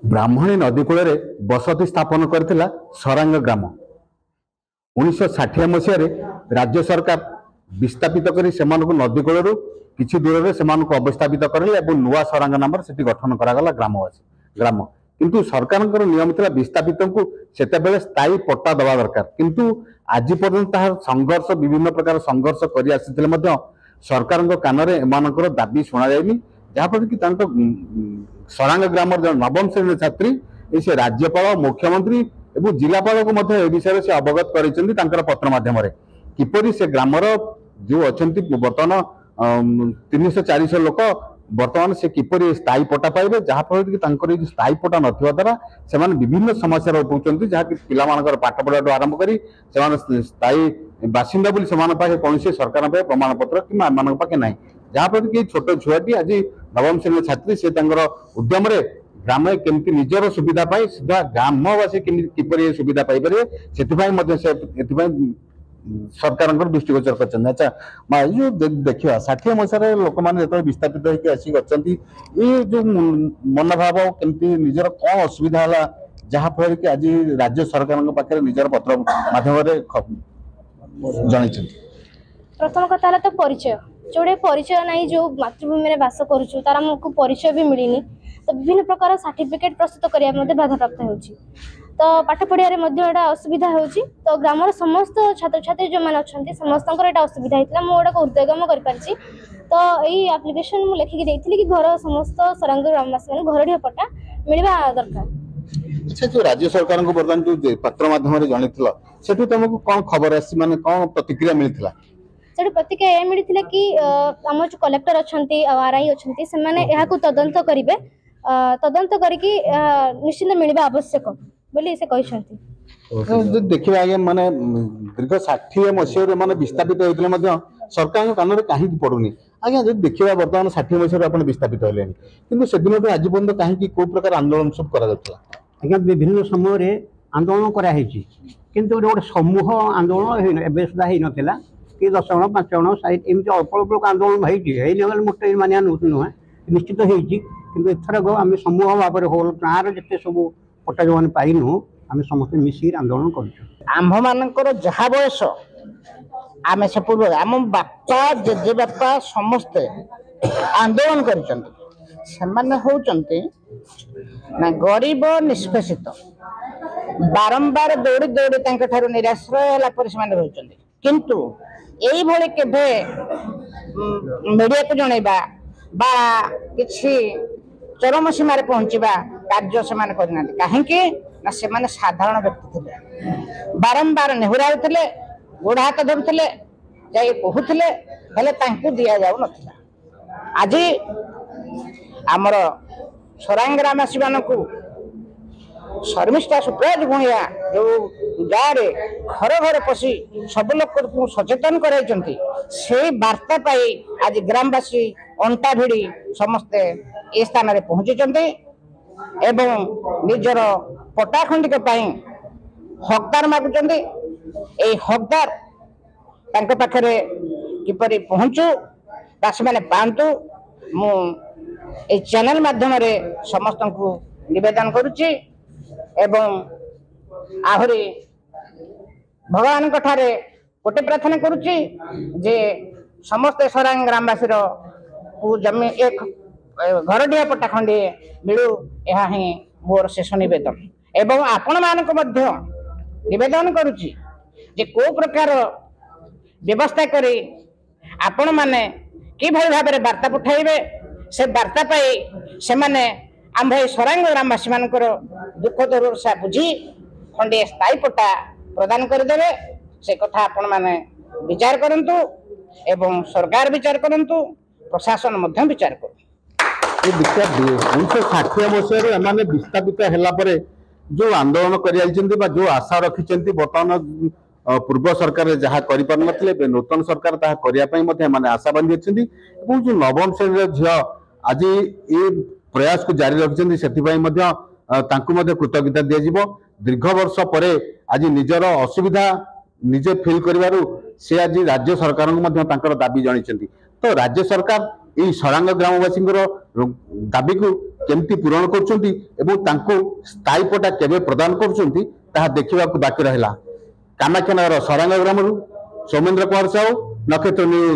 ब्राह्मणी नदी कूल बसति स्थापन करथिला सरांग ग्राम 1960 मसीह राज्य सरकार विस्थापित करी सेमानकु नदी कूल किछि दूर से अवस्थापित करले एवं नुआ सरांग नाम से गठन करागला ग्राम किंतु सरकार नियम था विस्थापित को सेतेबेले स्थायी पट्टा दवा दरकार किंतु आज पर्यंत संघर्ष विभिन्न प्रकार संघर्ष करि आसिथिले मध्य सरकार कान रे एमानकर दाबी सुना जायनि जहाँफल कि सरांग ग्राम नवम श्रेणी छात्री से राज्यपाल मुख्यमंत्री एवं जिलापाल को विषय से अवगत कर पत्र माध्यम किपरि से ग्रामर जो अच्छा बर्तमान 300-400 लोक बर्तमान से किपरि स्थायी पट्टा पाइबे जहाँफल कि स्थायी पट्टा नथिबा द्वारा से विभिन्न समस्या उपभोग जहाँकि पिलामानकर पाठ पढ़ा आरंभ करी स्थायी बासिंदा बोली सेमान पाखे कौन सरकार प्रमाण पत्र कि एम पाखे ना जहाँफल कि छोट छुआटी आज नवम श्रेणी छात्री से उद्यम ग्राम केमती निजर सुविधा पाई सीधा ग्रामवासी किपरि सुविधा पाइपर से सरकार दृष्टिगोचर कर। अच्छा जो देखा 60 मसीह लोक मैंने जो विस्थापित होकर आसिक ये जो मनोभाव केमती निजर कौन असुविधा है जहाँफल कि आज राज्य सरकार पाखे निजर पत्र माध्यम जन प्रथम कथा तो परिचय जोड़े परिचय नहीं जो मातृभूमि में बास करुचु तार आमको परिचय भी मिलनी तो विभिन्न प्रकार सर्टिफिकेट प्रस्तुत करने बाधा प्राप्त होची तो पाठ पढ़िया असुविधा होची तो ग्रामर समस्त छात्र छात्री जो मैंने अच्छा समस्त असुविधा होता मुझे हृदयगम कर तो यही आप्लिकेसन मुझे लिखिकी देती कि घर समस्त सरांग ग्रामवासी मैंने घर पट्टा मिलवा दरकार। अच्छा जो राज्य सरकार को बर्तमान जो पत्र माध्यम जन से तुमको कौन खबर आसी माने कौन प्रतिक्रिया मिलता से प्रतिक्रिया यह मिलता कि आम जो कलेक्टर अच्छा आरआई अच्छा से मैंने तदंत करेंगे तदंत करके निश्चिंत मिलवा आवश्यक बोली से कहते देखिए आगे माने दीर्घ 60 मसीह माने विस्थापित होते सरकार कान में कहीं पड़ूनी आज्ञा जो देखा बर्तमान 60 मसीह आप विस्थापित होले कि से दिन आज पर्यटन कहीं कौ प्रकार आंदोलन सब करा विभिन्न समय आंदोलन कराई किंतु गोटे समूह आंदोलन एवं सुधा हो नाला कि 10 जन 5 जन 60 एमती अल्प अल्प लोक आंदोलन होगी मोटे मानिया नुहे निश्चित होती एथरक आम समूह भाव होल गाँव जिते सब पट्टा जो पाइनु आम समस्त मिसिक आंदोलन आम्भ मानकर जहा बयस आम से पूर्व आम बापा जेजे बापा समस्ते आंदोलन कर गरीब निष्पेषित बारंबार दौड़ी दौड़ी निराश्रय है किंतु यही भले केभे मीडिया को जनइबा बा किछि चरम सीमार पहुंचवा कार्य से करना कहीं ना से साधारण व्यक्ति थे बारंबार नेहुराउले गोड़ हाथ धरुले जा कहते दि जाऊ ना आज आमर सरांग ग्रामवासी मानक शर्मिष्ठा सुप्रज भूया जो गाँव घर घर पशि सब लोक सचेतन कराई से वार्ता पाई आज ग्रामवासी अंटा भिड़ी समस्ते ए स्थान में पहुंची एवं निजर पट्टा खंडिक हकदार मागुंट हकदार पाखे किपरि पहुंचू चाषी मैंने पातु मु चैनल माध्यम समस्त को निवेदन करुच्ची एवं आहरी भगवान गोटे प्रार्थना करुच्ची जे समस्त सरांग ग्रामवासी जमी एक घर डिया पट्टा खंडे मिलू यह ही मोर शेष नवेदन एवं आपण मानक मध्य निवेदन करुच्ची जे को प्रकार व्यवस्था करी आपण माने कि भाव वार्ता पठाइबे से वार्ता पाई से माने आम सरांग ग्रामवासी मानकर दुख दुर्दशा बुझी खंडे स्थायी पट्टा प्रदान करदे से कथा आपण माने विचार करंतु एवं सरकार विचार करंतु प्रशासन मध्य विचार करू। 1960 मसीह एमाने विस्थापित हैला परे जो आंदोलन कर जो आशा रखिंट बर्तमान पूर्व सरकार जहाँ कर नूतन सरकार ताहा करने आशा बांधी अच्छा जो नवम श्रेणी झील आज ये प्रयास को जारी रखिंट से कृतज्ञता दिज्व दीर्घ वर्ष पर आज निजर असुविधा निजे फिल कर से आज राज्य सरकार दाबी जन तो राज्य सरकार यही सरांग ग्रामवासी दाबी को केमती पूरण करुछंती एवं तांको स्थायी पट्टा केबे प्रदान करुछंती ताहा देखिबाकू बाकी रहला। कामाख्यानगर सरांग ग्रामरू सौमेन्द्र कुमार साहू, नक्षत्र न्यूज।